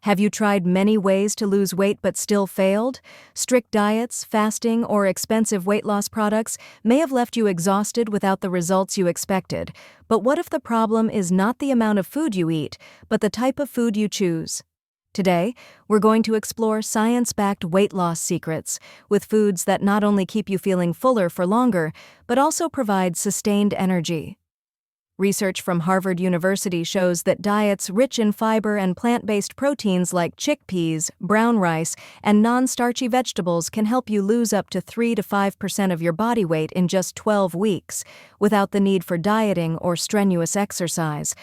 Have you tried many ways to lose weight but still failed? Strict diets, fasting, or expensive weight loss products may have left you exhausted without the results you expected. But what if the problem is not the amount of food you eat, but the type of food you choose? Today, we're going to explore science-backed weight loss secrets with foods that not only keep you feeling fuller for longer, but also provide sustained energy. Research from Harvard University shows that diets rich in fiber and plant-based proteins like chickpeas, brown rice, and non-starchy vegetables can help you lose up to 3 to 5% of your body weight in just 12 weeks, without the need for dieting or strenuous exercise.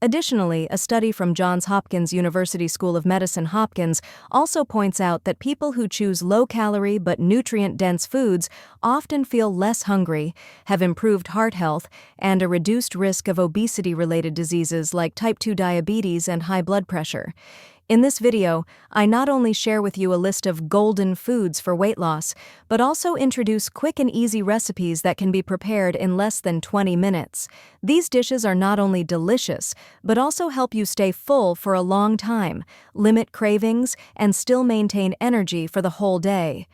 Additionally, a study from Johns Hopkins University School of Medicine Hopkins also points out that people who choose low-calorie but nutrient-dense foods often feel less hungry, have improved heart health, and a reduced risk of obesity-related diseases like type 2 diabetes and high blood pressure. In this video, I not only share with you a list of golden foods for weight loss, but also introduce quick and easy recipes that can be prepared in less than 20 minutes. These dishes are not only delicious, but also help you stay full for a long time, limit cravings, and still maintain energy for the whole day.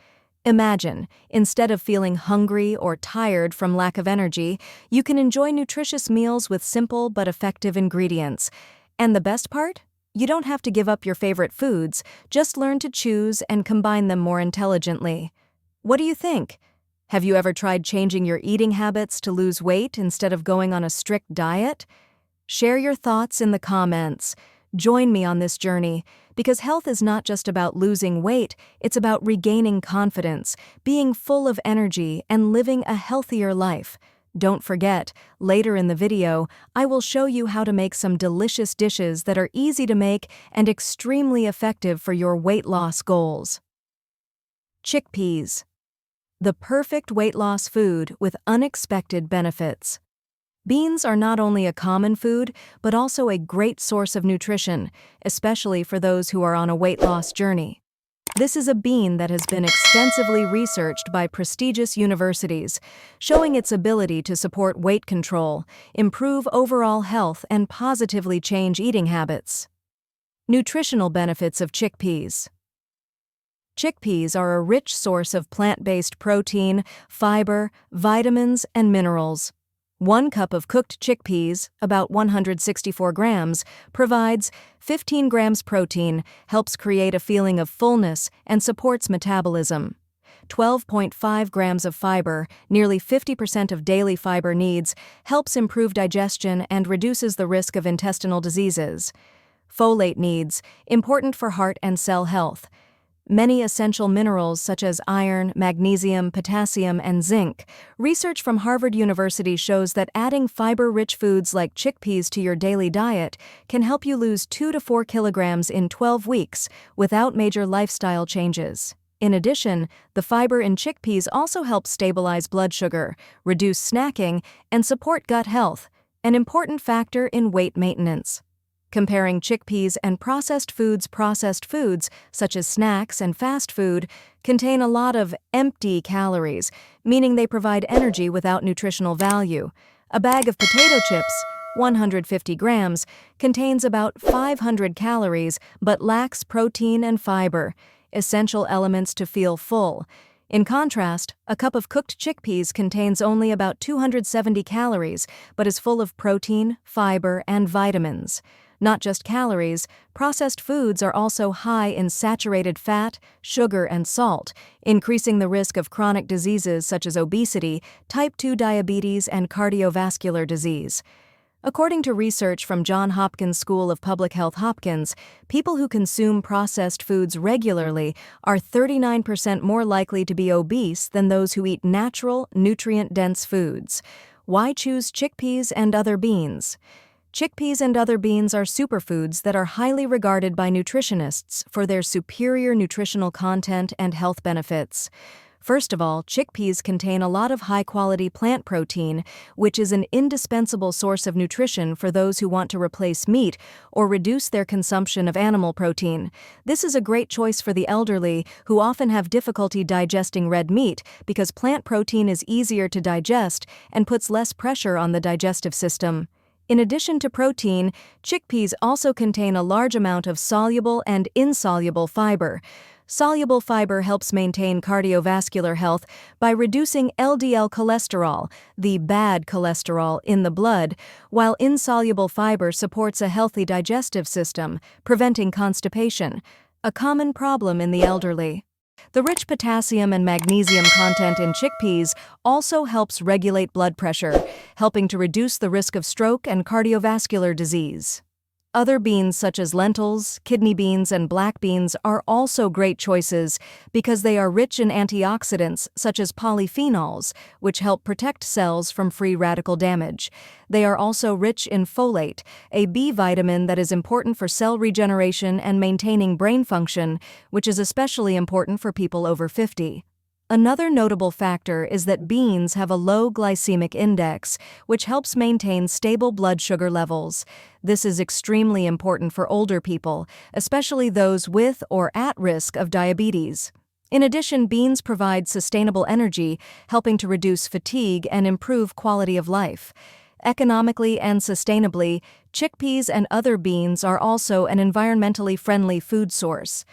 Imagine, instead of feeling hungry or tired from lack of energy, you can enjoy nutritious meals with simple but effective ingredients. And the best part? You don't have to give up your favorite foods, just learn to choose and combine them more intelligently. What do you think? Have you ever tried changing your eating habits to lose weight instead of going on a strict diet? Share your thoughts in the comments. Join me on this journey, because health is not just about losing weight, it's about regaining confidence, being full of energy, and living a healthier life. Don't forget, later in the video, I will show you how to make some delicious dishes that are easy to make and extremely effective for your weight loss goals. Chickpeas. The perfect weight loss food with unexpected benefits. Beans are not only a common food, but also a great source of nutrition, especially for those who are on a weight loss journey. This is a bean that has been extensively researched by prestigious universities, showing its ability to support weight control, improve overall health, and positively change eating habits. Nutritional benefits of chickpeas. Chickpeas are a rich source of plant-based protein, fiber, vitamins, and minerals. 1 cup of cooked chickpeas, about 164 grams, provides 15 grams protein, helps create a feeling of fullness, and supports metabolism. 12.5 grams of fiber, nearly 50% of daily fiber needs, helps improve digestion and reduces the risk of intestinal diseases. Folate needs, important for heart and cell health. Many essential minerals such as iron, magnesium, potassium, and zinc. Research from Harvard University shows that adding fiber-rich foods like chickpeas to your daily diet can help you lose 2 to 4 kilograms in 12 weeks without major lifestyle changes. In addition, the fiber in chickpeas also helps stabilize blood sugar, reduce snacking, and support gut health, an important factor in weight maintenance. Comparing chickpeas and processed foods, such as snacks and fast food, contain a lot of empty calories, meaning they provide energy without nutritional value. A bag of potato chips, 150 grams, contains about 500 calories but lacks protein and fiber, essential elements to feel full. In contrast, a cup of cooked chickpeas contains only about 270 calories but is full of protein, fiber, and vitamins. Not just calories, processed foods are also high in saturated fat, sugar, and salt, increasing the risk of chronic diseases such as obesity, type 2 diabetes, and cardiovascular disease. According to research from Johns Hopkins School of Public Health Hopkins, people who consume processed foods regularly are 39% more likely to be obese than those who eat natural, nutrient-dense foods. Why choose chickpeas and other beans? Chickpeas and other beans are superfoods that are highly regarded by nutritionists for their superior nutritional content and health benefits. First of all, chickpeas contain a lot of high-quality plant protein, which is an indispensable source of nutrition for those who want to replace meat or reduce their consumption of animal protein. This is a great choice for the elderly, who often have difficulty digesting red meat because plant protein is easier to digest and puts less pressure on the digestive system. In addition to protein, chickpeas also contain a large amount of soluble and insoluble fiber. Soluble fiber helps maintain cardiovascular health by reducing LDL cholesterol, the bad cholesterol in the blood, while insoluble fiber supports a healthy digestive system, preventing constipation, a common problem in the elderly. The rich potassium and magnesium content in chickpeas also helps regulate blood pressure, helping to reduce the risk of stroke and cardiovascular disease. Other beans such as lentils, kidney beans, and black beans are also great choices because they are rich in antioxidants such as polyphenols, which help protect cells from free radical damage. They are also rich in folate, a B vitamin that is important for cell regeneration and maintaining brain function, which is especially important for people over 50. Another notable factor is that beans have a low glycemic index, which helps maintain stable blood sugar levels. This is extremely important for older people, especially those with or at risk of diabetes. In addition, beans provide sustainable energy, helping to reduce fatigue and improve quality of life. Economically and sustainably, chickpeas and other beans are also an environmentally friendly food source.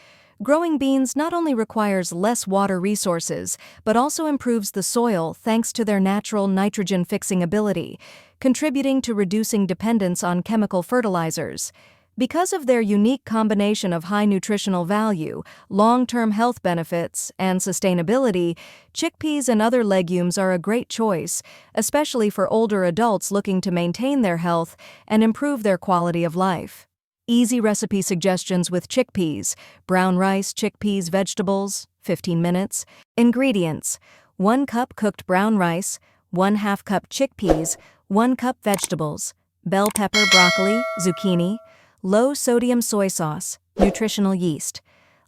Growing beans not only requires less water resources, but also improves the soil thanks to their natural nitrogen-fixing ability, contributing to reducing dependence on chemical fertilizers. Because of their unique combination of high nutritional value, long-term health benefits, and sustainability, chickpeas and other legumes are a great choice, especially for older adults looking to maintain their health and improve their quality of life. Easy recipe suggestions with chickpeas: brown rice, chickpeas, vegetables, 15 minutes. Ingredients: 1 cup cooked brown rice, 1/2 cup chickpeas, 1 cup vegetables, bell pepper, broccoli, zucchini, low sodium soy sauce, nutritional yeast.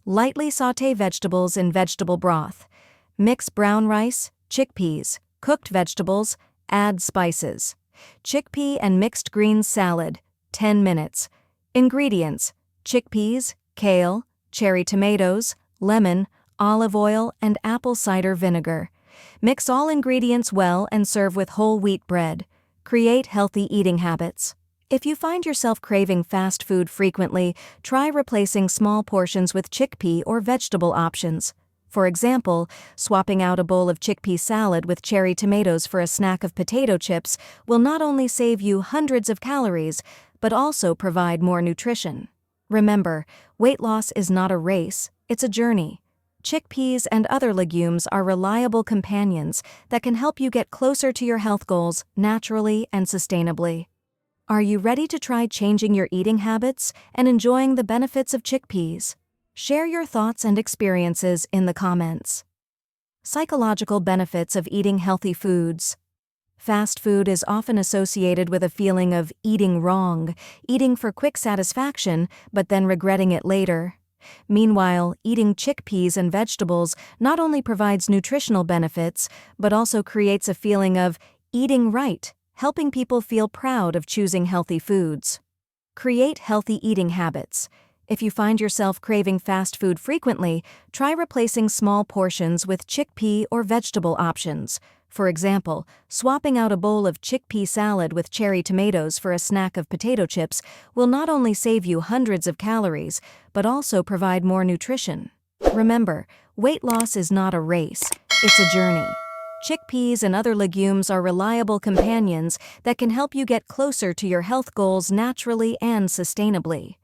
Lightly sauté vegetables in vegetable broth. Mix brown rice, chickpeas, cooked vegetables, add spices. Chickpea and mixed greens salad, 10 minutes. Ingredients: chickpeas, kale, cherry tomatoes, lemon, olive oil, and apple cider vinegar. Mix all ingredients well and serve with whole wheat bread. Create healthy eating habits. If you find yourself craving fast food frequently, try replacing small portions with chickpea or vegetable options. For example, swapping out a bowl of chickpea salad with cherry tomatoes for a snack of potato chips will not only save you hundreds of calories, but also provide more nutrition. Remember, weight loss is not a race, it's a journey. Chickpeas and other legumes are reliable companions that can help you get closer to your health goals naturally and sustainably. Are you ready to try changing your eating habits and enjoying the benefits of chickpeas? Share your thoughts and experiences in the comments. Psychological benefits of eating healthy foods. Fast food is often associated with a feeling of eating wrong, eating for quick satisfaction, but then regretting it later. Meanwhile, eating chickpeas and vegetables not only provides nutritional benefits, but also creates a feeling of eating right, helping people feel proud of choosing healthy foods. Create healthy eating habits. If you find yourself craving fast food frequently, try replacing small portions with chickpea or vegetable options. For example, swapping out a bowl of chickpea salad with cherry tomatoes for a snack of potato chips will not only save you hundreds of calories, but also provide more nutrition. Remember, weight loss is not a race, it's a journey. Chickpeas and other legumes are reliable companions that can help you get closer to your health goals naturally and sustainably.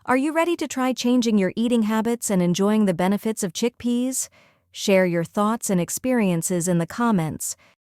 Are you ready to try changing your eating habits and enjoying the benefits of chickpeas? Share your thoughts and experiences in the comments.